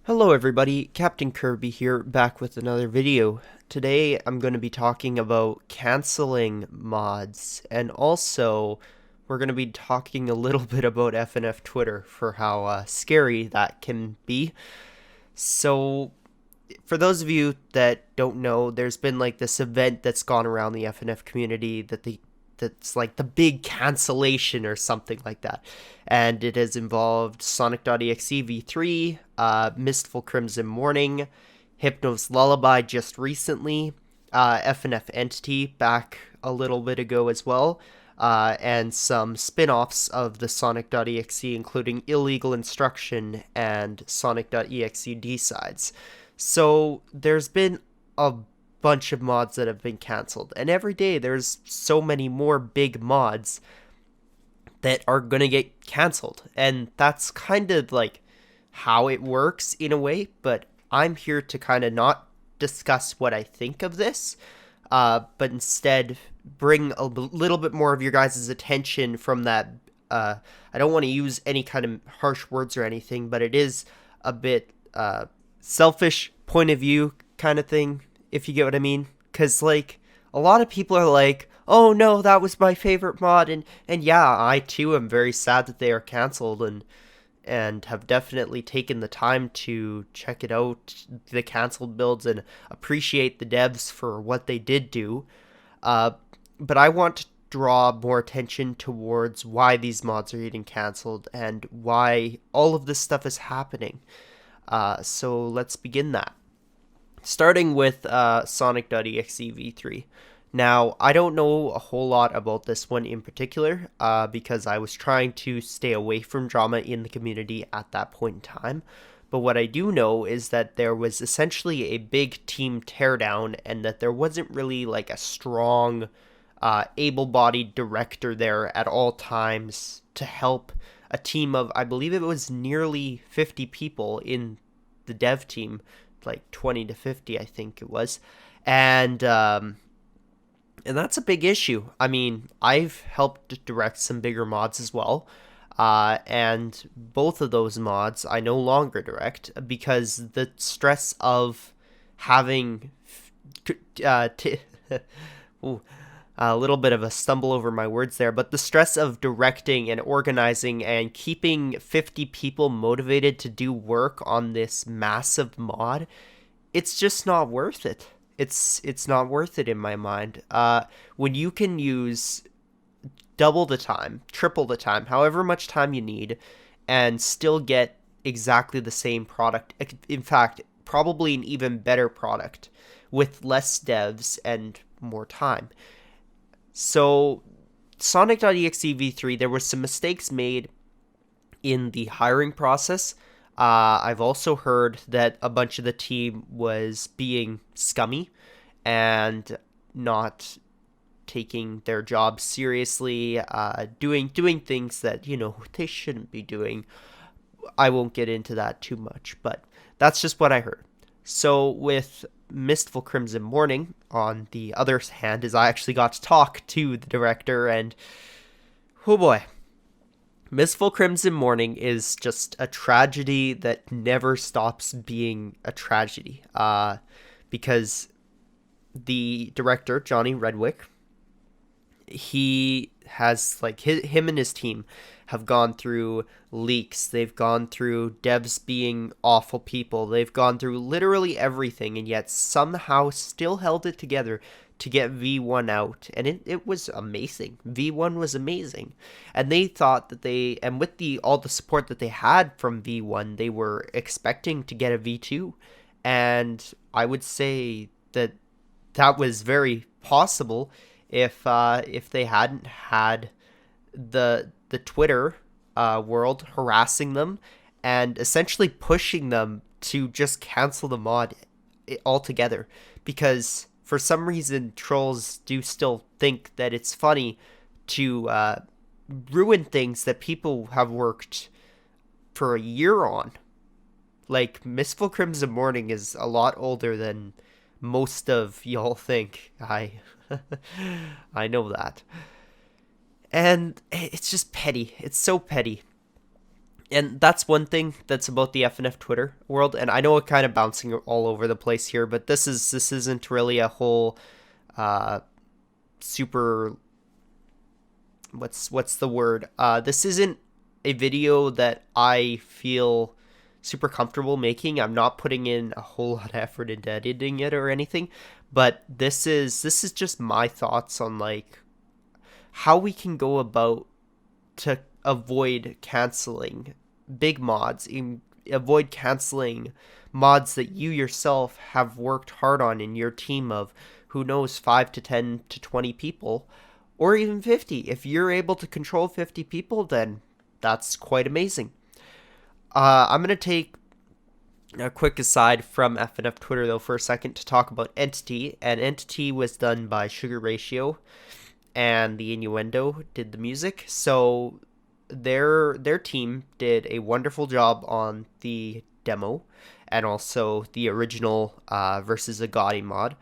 Hello everybody, Captain Kirby here, back with another video. Today I'm going to be talking about canceling mods, and also we're going to be talking a little bit about FNF Twitter for how scary that can be. So, for those of you that don't know, there's been like this event that's gone around the FNF community that's like the big cancellation or something like that. And it has involved Sonic.exe v3, Mistful Crimson Morning, Hypno's Lullaby just recently, FNF Entity back a little bit ago as well, and some spin-offs of the Sonic.exe, including Illegal Instruction and Sonic.exe D-Sides. So there's been a bunch of mods that have been canceled, and every day there's so many more big mods that are gonna get canceled, and that's kind of like how it works in a way. But I'm here to kind of not discuss what I think of this, but instead bring a little bit more of your guys' attention from that. I don't want to use any kind of harsh words or anything, but it is a bit selfish point of view kind of thing, if you get what I mean. Because, like, a lot of people are like, oh no, that was my favorite mod, and yeah, I too am very sad that they are cancelled, and have definitely taken the time to check it out, the canceled builds, and appreciate the devs for what they did do. But I want to draw more attention towards why these mods are getting canceled and why all of this stuff is happening. So let's begin that. Starting with Sonic.exe v3. Now, I don't know a whole lot about this one in particular, because I was trying to stay away from drama in the community at that point in time. But what I do know is that there was essentially a big team teardown, and that there wasn't really like a strong, able-bodied director there at all times to help a team of, I believe it was nearly 50 people in the dev team, like 20 to 50, I think it was. And that's a big issue. I mean, I've helped direct some bigger mods as well. And both of those mods I no longer direct because the stress of having ooh, a little bit of a stumble over my words there, but the stress of directing and organizing and keeping 50 people motivated to do work on this massive mod, it's just not worth it. It's not worth it in my mind. When you can use double the time, triple the time, however much time you need, and still get exactly the same product. In fact, probably an even better product with less devs and more time. So, Sonic.exe v3, there were some mistakes made in the hiring process. I've also heard that a bunch of the team was being scummy and not taking their job seriously, doing things that, they shouldn't be doing. I won't get into that too much, but that's just what I heard. So with Mistful Crimson Morning, on the other hand, is I actually got to talk to the director, and oh boy, Mistful Crimson Morning is just a tragedy that never stops being a tragedy. Because the director, Johnny Redwick, he has, like, him and his team have gone through leaks. They've gone through devs being awful people. They've gone through literally everything, and yet somehow still held it together to get V1 out, and it was amazing. V1 was amazing, and they thought that and with all the support that they had from V1, they were expecting to get a V2, and I would say that was very possible if they hadn't had the Twitter world harassing them and essentially pushing them to just cancel the mod altogether, because for some reason trolls do still think that it's funny to ruin things that people have worked for a year on. Like, Mistful Crimson Morning is a lot older than most of y'all think. I know that. And it's just petty. It's so petty. And that's one thing that's about the FNF Twitter world. And I know I'm kind of bouncing all over the place here, but this isn't really a whole super what's the word? This isn't a video that I feel super comfortable making. I'm not putting in a whole lot of effort into editing it or anything, but this is just my thoughts on like how we can go about to avoid canceling big mods, avoid canceling mods that you yourself have worked hard on in your team of, who knows, 5 to 10 to 20 people, or even 50. If you're able to control 50 people, then that's quite amazing. I'm going to take a quick aside from FNF Twitter, though, for a second to talk about Entity. And Entity was done by Sugar Ratio, and the Innuendo did the music. So their team did a wonderful job on the demo and also the original versus a Gotti mod.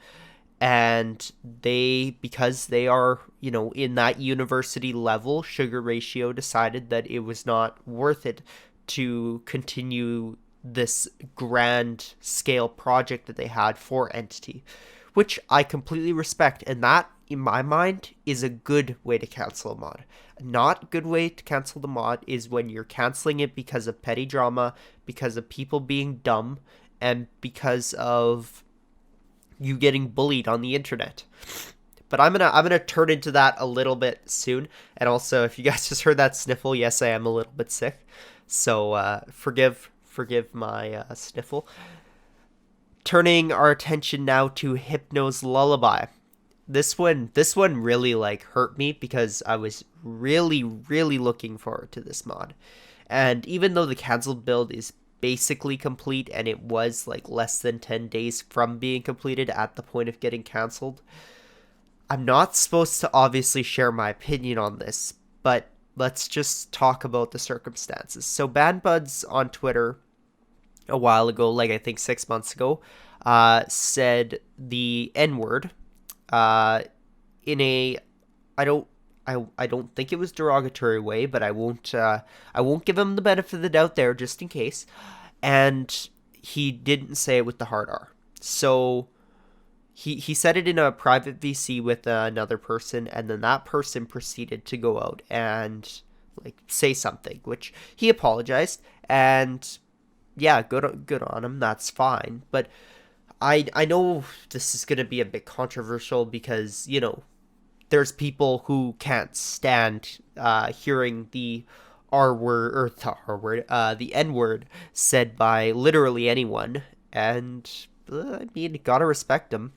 And because they are, in that university level, Sugar Ratio decided that it was not worth it to continue this grand scale project that they had for Entity, which I completely respect. And that, in my mind, is a good way to cancel a mod. Not a good way to cancel the mod is when you're canceling it because of petty drama, because of people being dumb, and because of you getting bullied on the internet. But I'm gonna turn into that a little bit soon. And also, if you guys just heard that sniffle, yes, I am a little bit sick, so forgive my sniffle. Turning our attention now to Hypno's Lullaby. This one really like hurt me because I was really looking forward to this mod. And even though the canceled build is basically complete and it was like less than 10 days from being completed at the point of getting canceled, I'm not supposed to obviously share my opinion on this, but let's just talk about the circumstances. So BandBuds on Twitter a while ago, like I think 6 months ago, said the N-word in a I don't think it was derogatory way, but I won't give him the benefit of the doubt there just in case. And he didn't say it with the hard R. So he said it in a private VC with another person, and then that person proceeded to go out and like say something, which he apologized, and yeah, good on him. That's fine. But I know this is gonna be a bit controversial because there's people who can't stand hearing the R word, or the R word, the N word said by literally anyone, and I mean, gotta respect them.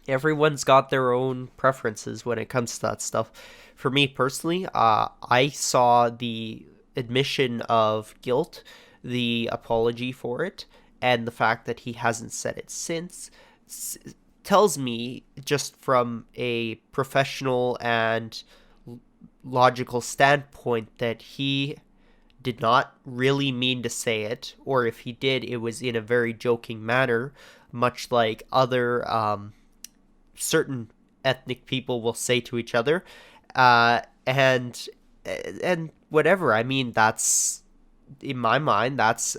Everyone's got their own preferences when it comes to that stuff. For me personally, I saw the admission of guilt, the apology for it, and the fact that he hasn't said it since tells me, just from a professional and logical standpoint, that he did not really mean to say it, or if he did, it was in a very joking manner, much like other certain ethnic people will say to each other, and whatever. I mean, that's, in my mind, that's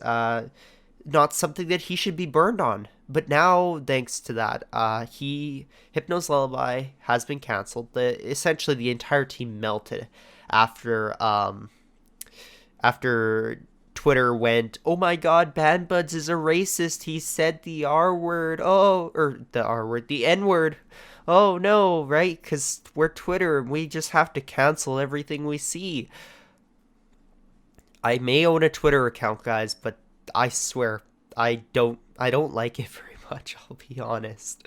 not something that he should be burned on. But now, thanks to that, Hypno's Lullaby has been canceled. Essentially, the entire team melted after Twitter went, "Oh my God, BandBuds is a racist. He said the R word. Oh, or the R word, the N word. Oh no, right? Because we're Twitter and we just have to cancel everything we see." I may own a Twitter account, guys, but I swear I don't like it very much, I'll be honest.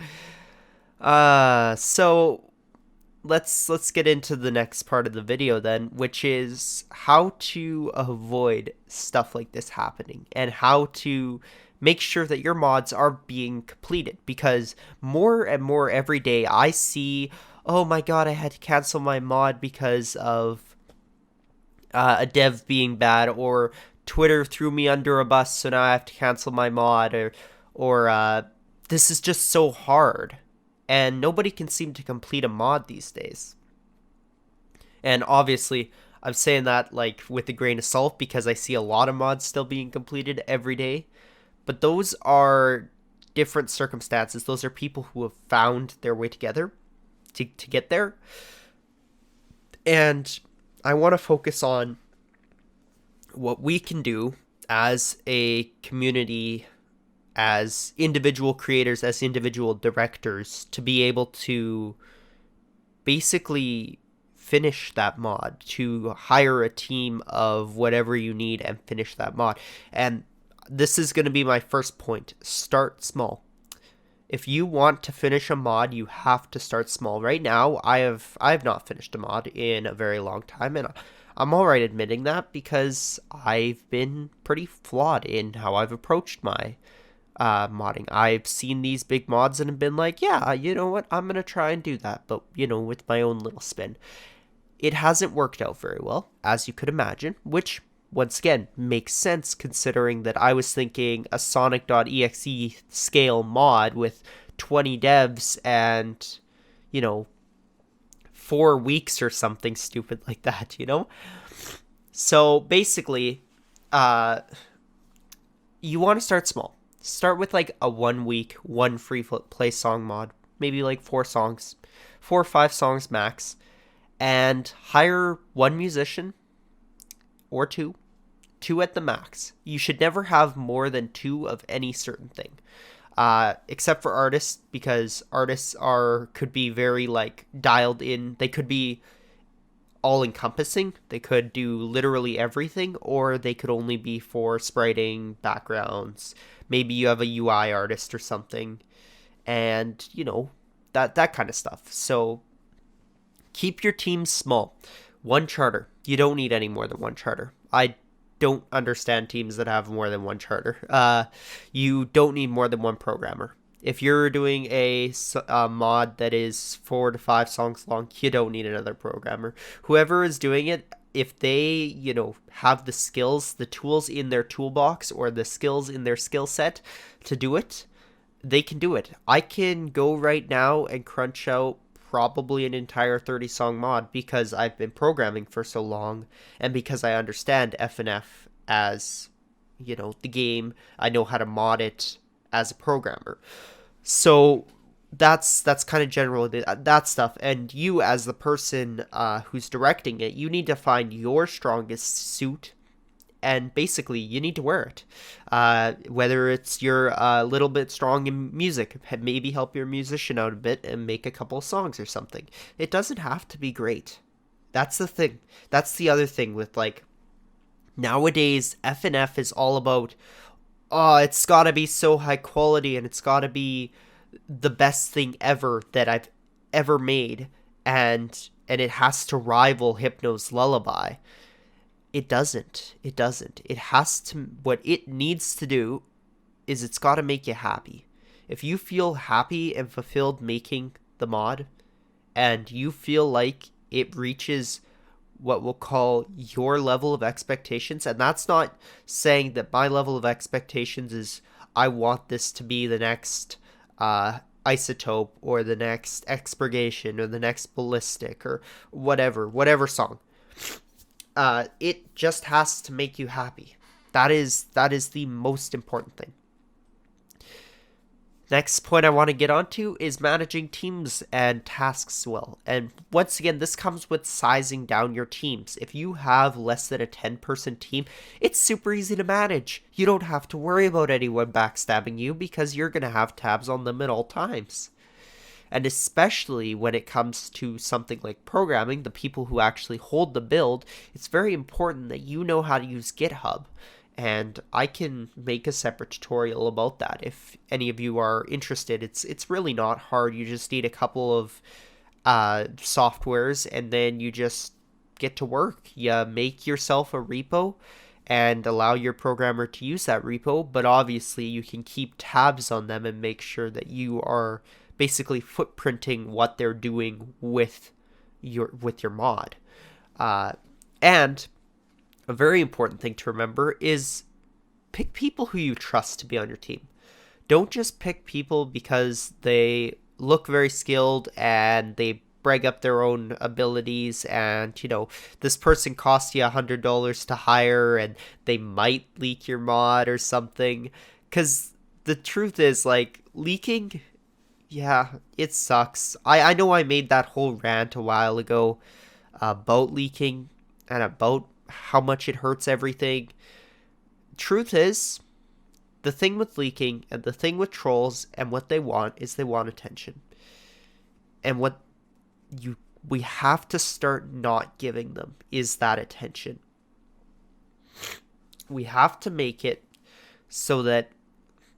So let's get into the next part of the video then, which is how to avoid stuff like this happening and how to make sure that your mods are being completed, because more and more every day I see, oh my God, I had to cancel my mod because of a dev being bad, or Twitter threw me under a bus, so now I have to cancel my mod, or this is just so hard, and nobody can seem to complete a mod these days. And obviously, I'm saying that like with a grain of salt because I see a lot of mods still being completed every day. But those are different circumstances. Those are people who have found their way together to get there. And I want to focus on what we can do as a community, as individual creators, as individual directors, to be able to basically finish that mod, to hire a team of whatever you need and finish that mod. And this is going to be my first point. Start small. If you want to finish a mod, you have to start small. Right now, I have not finished a mod in a very long time, and I'm all right admitting that because I've been pretty flawed in how I've approached my modding. I've seen these big mods and have been like, yeah, you know what, I'm gonna try and do that, but with my own little spin. It hasn't worked out very well, as you could imagine, which once again makes sense considering that I was thinking a Sonic.exe scale mod with 20 devs and 4 weeks or something stupid like that. So basically, you want to start small. Start with like a 1 week, one free play song mod, maybe like 4 songs, 4 or 5 songs max, and hire one musician or two at the max. You should never have more than 2 of any certain thing, except for artists, because artists could be very like dialed in. They could be all encompassing. They could do literally everything, or they could only be for spriting, backgrounds. Maybe you have a UI artist or something, and that kind of stuff. So keep your team small. 1 charter. You don't need any more than 1 charter. I don't understand teams that have more than 1 charter. You don't need more than 1 programmer. If you're doing a mod that is 4 to 5 songs long, you don't need another programmer. Whoever is doing it, if they, have the skills, the tools in their toolbox, or the skills in their skill set to do it, they can do it. I can go right now and crunch out probably an entire 30-song mod because I've been programming for so long, and because I understand FNF as, the game. I know how to mod it as a programmer. So that's kind of generally that stuff. And you, as the person who's directing it, you need to find your strongest suit, and basically you need to wear it. Whether it's you're a little bit strong in music, maybe help your musician out a bit and make a couple of songs or something. It doesn't have to be great. That's the thing. That's the other thing with like nowadays FNF is all about, oh, it's got to be so high quality and it's got to be the best thing ever that I've ever made, and it has to rival Hypno's Lullaby. It doesn't. It has to. What it needs to do is it's got to make you happy. If you feel happy and fulfilled making the mod, and you feel like it reaches what we'll call your level of expectations, and that's not saying that my level of expectations is I want this to be the next Isotope or the next Expurgation or the next Ballistic or whatever song. It just has to make you happy. That is the most important thing. Next point I want to get onto is managing teams and tasks well. And once again, this comes with sizing down your teams. If you have less than a 10-person team, it's super easy to manage. You don't have to worry about anyone backstabbing you because you're going to have tabs on them at all times. And especially when it comes to something like programming, the people who actually hold the build, it's very important that you know how to use GitHub. And I can make a separate tutorial about that if any of you are interested. It's really not hard. You just need a couple of softwares, and then you just get to work. You make yourself a repo and allow your programmer to use that repo, but obviously you can keep tabs on them and make sure that you are basically footprinting what they're doing with your mod. And a very important thing to remember is pick people who you trust to be on your team. Don't just pick people because they look very skilled and they brag up their own abilities, and this person costs you $100 to hire, and they might leak your mod or something. Because the truth is, like, leaking, yeah, it sucks. I know I made that whole rant a while ago about leaking and about how much it hurts everything. Truth is, the thing with leaking and the thing with trolls and what they want is they want attention. And what we have to start not giving them is that attention. We have to make it so that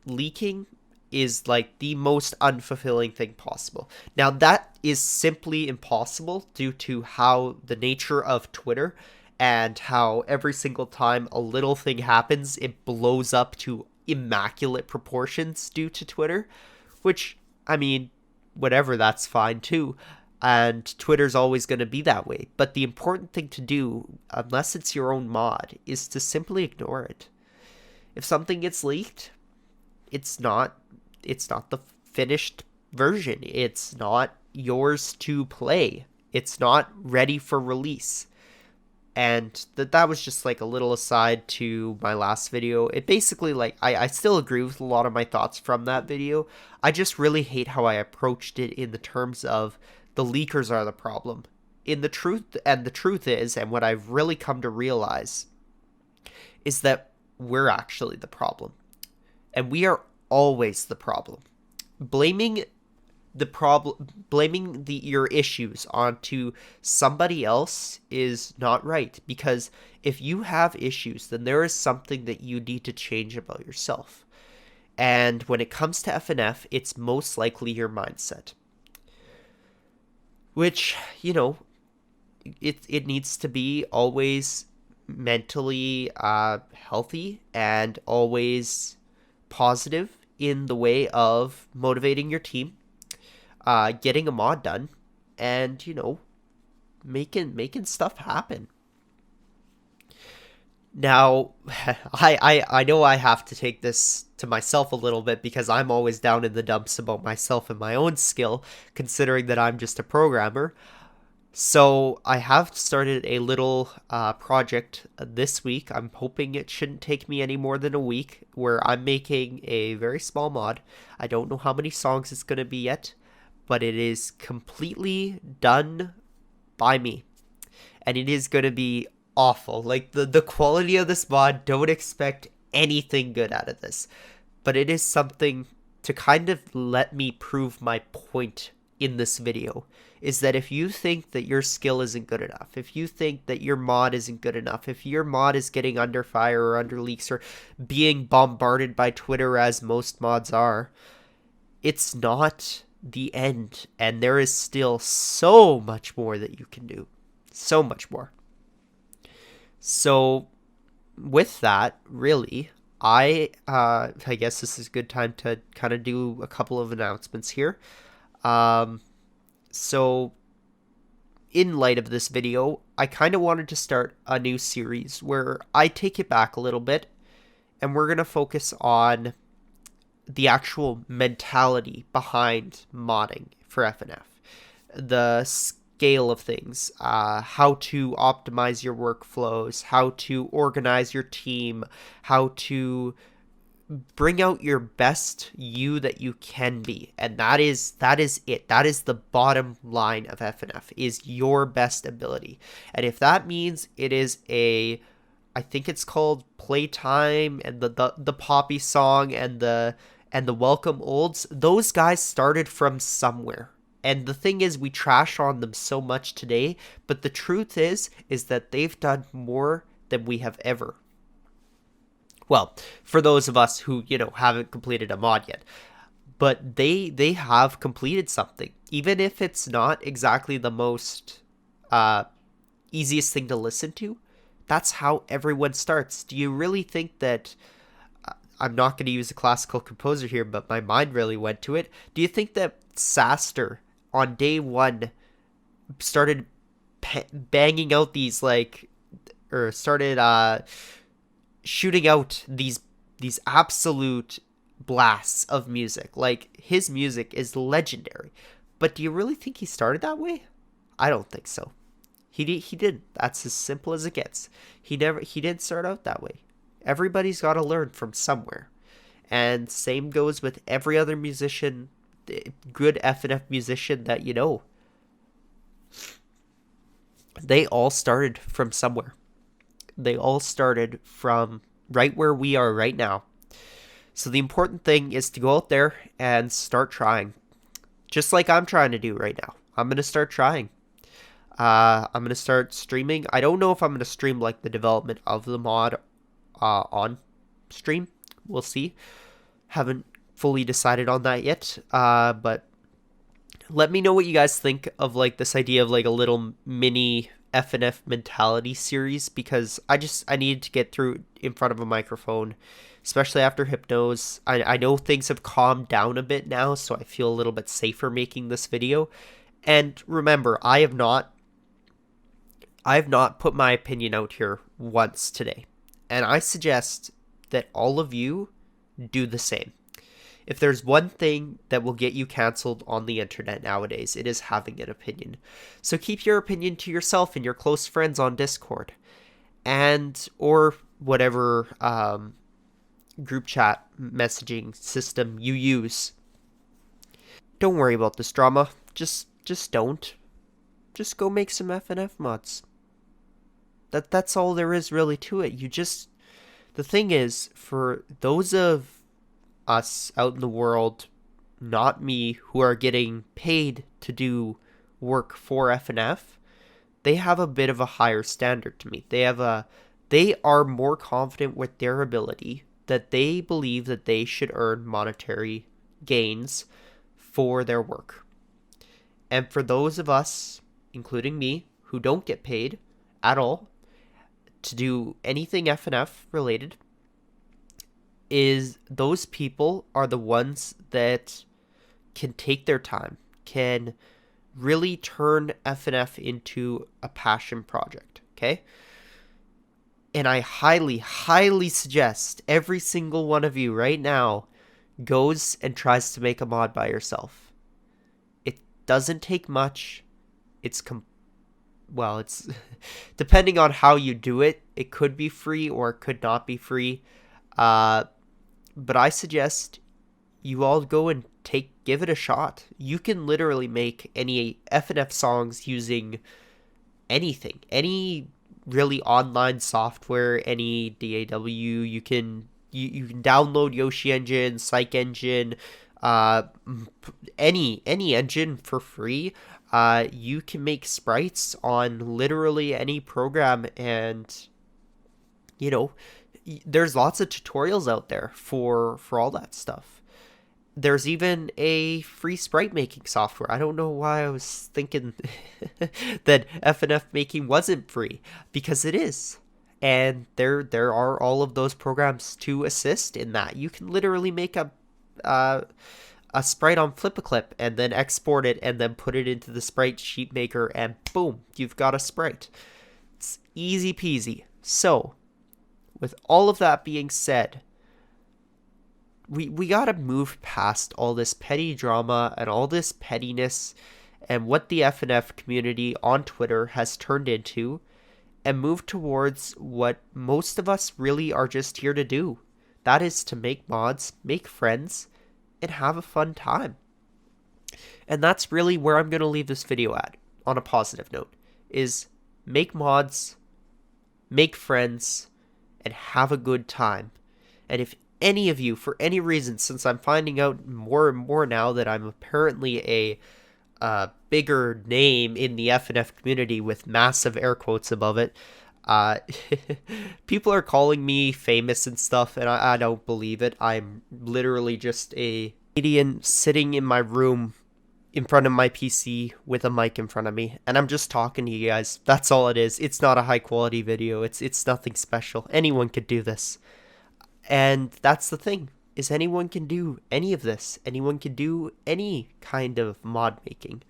leaking is like the most unfulfilling thing possible. Now, that is simply impossible due to how the nature of Twitter and how every single time a little thing happens, it blows up to immaculate proportions due to Twitter, which, I mean, whatever, that's fine too. And Twitter's always going to be that way. But the important thing to do, unless it's your own mod, is to simply ignore it. If something gets leaked, it's not the finished version. It's not yours to play. It's not ready for release. And that was just like a little aside to my last video. It basically, like, I still agree with a lot of my thoughts from that video. I just really hate how I approached it in the terms of the leakers are the problem. The truth is, and what I've really come to realize, is that we're actually the problem. And we are always the problem. Blaming your issues onto somebody else is not right, because if you have issues, then there is something that you need to change about yourself. And when it comes to FNF, it's most likely your mindset, which, it needs to be always mentally healthy and always positive in the way of motivating your team, getting a mod done, and making stuff happen. Now, I know I have to take this to myself a little bit, because I'm always down in the dumps about myself and my own skill, considering that I'm just a programmer. So I have started a little project this week. I'm hoping it shouldn't take me any more than a week, where I'm making a very small mod. I don't know how many songs it's going to be yet, but it is completely done by me. And it is going to be awful. Like, the quality of this mod, don't expect anything good out of this. But it is something to kind of let me prove my point in this video, is that if you think that your skill isn't good enough, if you think that your mod isn't good enough, if your mod is getting under fire or under leaks or being bombarded by Twitter, as most mods are, it's not the end. And there is still so much more that you can do. So much more. So with that, really, I guess this is a good time to kind of do a couple of announcements here. So in light of this video, I kind of wanted to start a new series where I take it back a little bit, and we're going to focus on the actual mentality behind modding for FNF. The scale of things, how to optimize your workflows, how to organize your team, how to bring out your best you that you can be. And that is it. That is the bottom line of FNF, is your best ability. And if that means it is I think it's called Playtime and the Poppy song and the Welcome Olds, those guys started from somewhere. And the thing is, we trash on them so much today, but the truth is that they've done more than we have ever. Well, for those of us who, haven't completed a mod yet. But they have completed something. Even if it's not exactly the most easiest thing to listen to, that's how everyone starts. Do you really think that... I'm not going to use a classical composer here, but my mind really went to it. Do you think that Saster, on day one, started banging out these, started shooting out these absolute blasts of music? Like, his music is legendary. But do you really think he started that way? I don't think so. He didn't. That's as simple as it gets. He didn't start out that way. Everybody's got to learn from somewhere. And same goes with every other musician, good FNF musician that you know. They all started from somewhere. They all started from right where we are right now. So the important thing is to go out there and start trying. Just like I'm trying to do right now. I'm going to start trying. I'm going to start streaming. I don't know if I'm going to stream like the development of the mod on stream. We'll see. Haven't fully decided on that yet. But let me know what you guys think of like this idea of like a little mini FNF mentality series, because I needed to get through in front of a microphone, especially after Hypnose. I know things have calmed down a bit now, so I feel a little bit safer making this video. And remember, I have not put my opinion out here once today. And I suggest that all of you do the same. If there's one thing that will get you canceled on the internet nowadays, it is having an opinion. So keep your opinion to yourself and your close friends on Discord, and or whatever group chat messaging system you use. Don't worry about this drama. Just don't. Just go make some FNF mods. That's all there is really to it. The thing is, for those of us out in the world, not me, who are getting paid to do work for FNF, they have a bit of a higher standard to me. They are more confident with their ability, that they believe that they should earn monetary gains for their work. And for those of us, including me, who don't get paid at all to do anything FNF related, is those people are the ones that can take their time, can really turn FNF into a passion project, okay? And I highly, highly suggest every single one of you right now goes and tries to make a mod by yourself. It doesn't take much. It's depending on how you do it, it could be free or it could not be free. But I suggest you all go and give it a shot. You can literally make any FNF songs using anything, any really online software, any DAW. You can download Yoshi Engine, Psych Engine, any engine for free. You can make sprites on literally any program, and you know, there's lots of tutorials out there for all that stuff. There's even a free sprite making software. I don't know why I was thinking that FNF making wasn't free, because it is. And there are all of those programs to assist in that. You can literally make a sprite on Flip-A-Clip and then export it and then put it into the sprite sheet maker, and boom, you've got a sprite. It's easy peasy. So, with all of that being said, we gotta move past all this petty drama and all this pettiness and what the FNF community on Twitter has turned into, and move towards what most of us really are just here to do. That is to make mods, make friends, and have a fun time. And that's really where I'm going to leave this video at, on a positive note, is make mods, make friends, and have a good time. And if any of you, for any reason, since I'm finding out more and more now that I'm apparently a bigger name in the FNF community with massive air quotes above it, people are calling me famous and stuff, and I don't believe it. I'm literally just a comedian sitting in my room in front of my PC with a mic in front of me, and I'm just talking to you guys. That's all it is. It's not a high quality video. It's nothing special. Anyone could do this. And that's the thing, is anyone can do any of this. Anyone can do any kind of mod making.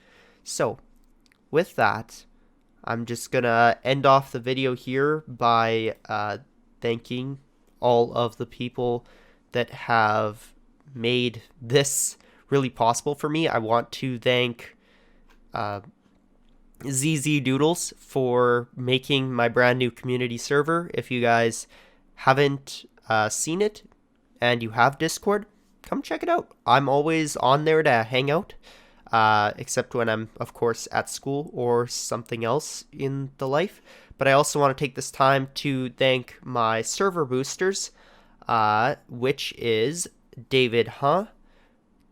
So, with that, I'm just gonna end off the video here by thanking all of the people that have made this really possible for me. I want to thank ZZ Doodles for making my brand new community server. If you guys haven't seen it and you have Discord, come check it out. I'm always on there to hang out, except when I'm, of course, at school or something else in the life. But I also want to take this time to thank my server boosters, which is David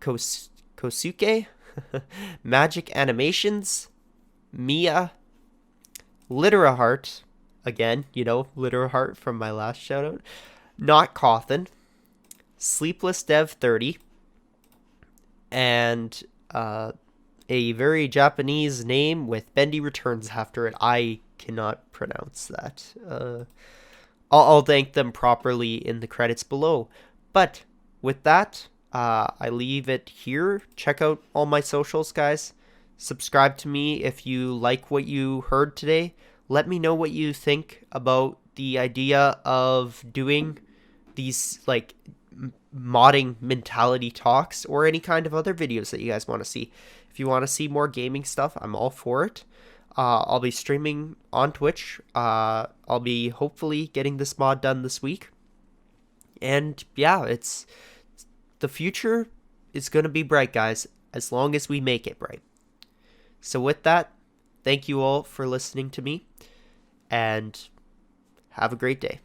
Kosuke, Magic Animations, Mia, Literaheart, again, Literaheart from my last shoutout, NottCawthon, Sleepless Dev 30, and a very Japanese name with BENDY returns after it. I cannot pronounce that. I'll thank them properly in the credits below. But with that, I leave it here. Check out all my socials, guys. Subscribe to me if you like what you heard today. Let me know what you think about the idea of doing these like modding mentality talks or any kind of other videos that you guys want to see. If you want to see more gaming stuff, I'm all for it. I'll be streaming on Twitch. I'll be hopefully getting this mod done this week. And yeah, the future is going to be bright, guys, as long as we make it bright. So with that, thank you all for listening to me, and have a great day.